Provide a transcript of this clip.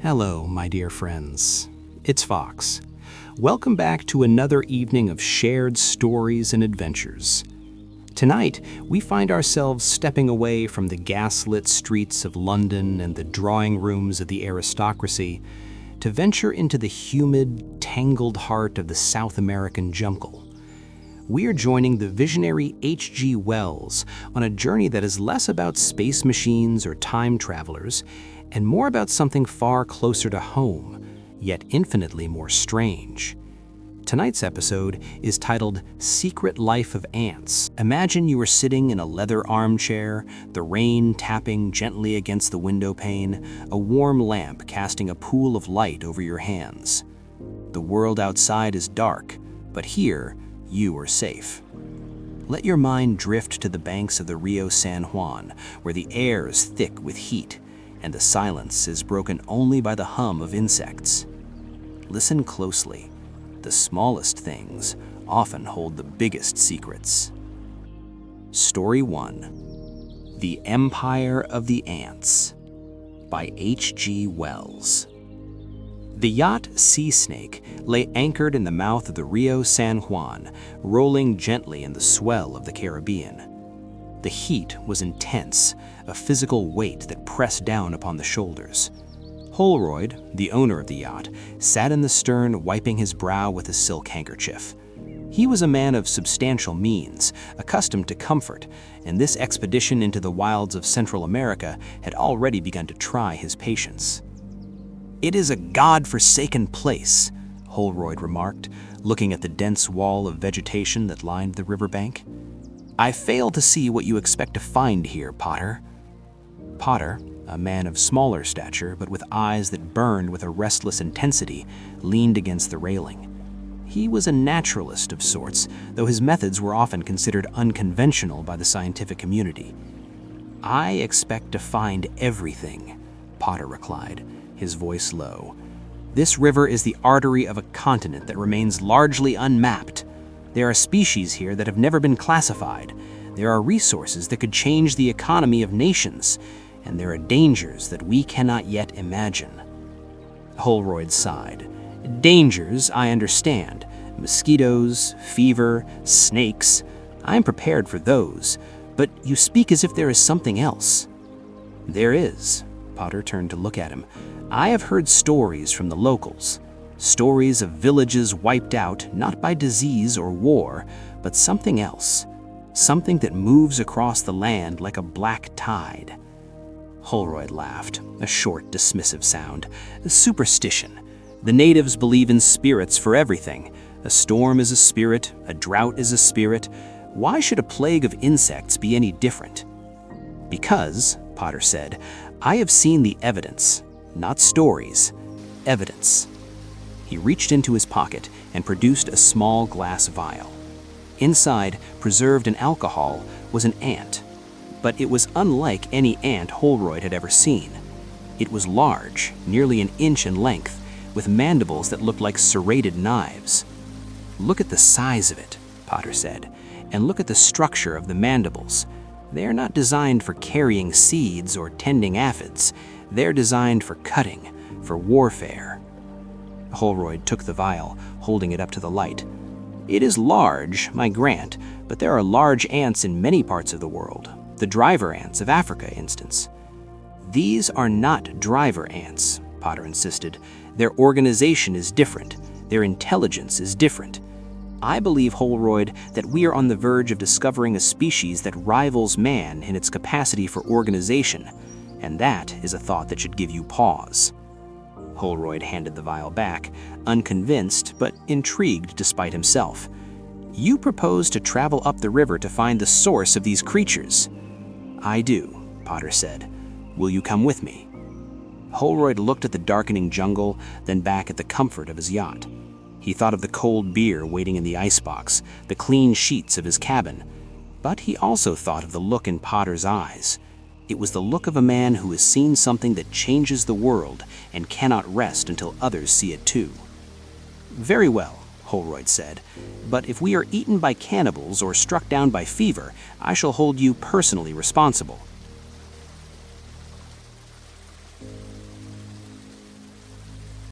Hello, my dear friends. It's Fox. Welcome back to another evening of shared stories and adventures. Tonight, we find ourselves stepping away from the gaslit streets of London and the drawing rooms of the aristocracy to venture into the humid, tangled heart of the South American jungle. We are joining the visionary H.G. Wells on a journey that is less about space machines or time travelers and more about something far closer to home, yet infinitely more strange. Tonight's episode is titled Secret Life of Ants. Imagine you are sitting in a leather armchair, the rain tapping gently against the window pane, a warm lamp casting a pool of light over your hands. The world outside is dark, but here, you are safe. Let your mind drift to the banks of the Rio San Juan, where the air is thick with heat, and the silence is broken only by the hum of insects. Listen closely. The smallest things often hold the biggest secrets. Story 1. The Empire of the Ants by H.G. Wells. The yacht Sea Snake lay anchored in the mouth of the Rio San Juan, rolling gently in the swell of the Caribbean. The heat was intense, a physical weight that pressed down upon the shoulders. Holroyd, the owner of the yacht, sat in the stern wiping his brow with a silk handkerchief. He was a man of substantial means, accustomed to comfort, and this expedition into the wilds of Central America had already begun to try his patience. "It is a god-forsaken place," Holroyd remarked, looking at the dense wall of vegetation that lined the riverbank. "I fail to see what you expect to find here, Potter." Potter, a man of smaller stature but with eyes that burned with a restless intensity, leaned against the railing. He was a naturalist of sorts, though his methods were often considered unconventional by the scientific community. "I expect to find everything," Potter replied, his voice low. "This river is the artery of a continent that remains largely unmapped. There are species here that have never been classified. There are resources that could change the economy of nations, and there are dangers that we cannot yet imagine." Holroyd sighed. "Dangers, I understand. Mosquitoes, fever, snakes. I am prepared for those. But you speak as if there is something else." "There is." Potter turned to look at him. "I have heard stories from the locals. Stories of villages wiped out, not by disease or war, but something else. Something that moves across the land like a black tide." Holroyd laughed, a short, dismissive sound. "Superstition. The natives believe in spirits for everything. A storm is a spirit, a drought is a spirit. Why should a plague of insects be any different?" "Because," Potter said, "I have seen the evidence. Not stories. Evidence." He reached into his pocket and produced a small glass vial. Inside, preserved in alcohol, was an ant. But it was unlike any ant Holroyd had ever seen. It was large, nearly an inch in length, with mandibles that looked like serrated knives. "Look at the size of it," Potter said, "and look at the structure of the mandibles. They are not designed for carrying seeds or tending aphids. They're designed for cutting, for warfare." Holroyd took the vial, holding it up to the light. "It is large, I grant, but there are large ants in many parts of the world. The driver ants of Africa, instance." "These are not driver ants," Potter insisted. "Their organization is different. Their intelligence is different. I believe, Holroyd, that we are on the verge of discovering a species that rivals man in its capacity for organization, and that is a thought that should give you pause." Holroyd handed the vial back, unconvinced but intrigued despite himself. "You propose to travel up the river to find the source of these creatures?" "I do," Potter said. "Will you come with me?" Holroyd looked at the darkening jungle, then back at the comfort of his yacht. He thought of the cold beer waiting in the icebox, the clean sheets of his cabin. But he also thought of the look in Potter's eyes. It was the look of a man who has seen something that changes the world and cannot rest until others see it too. "Very well," Holroyd said, "but if we are eaten by cannibals or struck down by fever, I shall hold you personally responsible.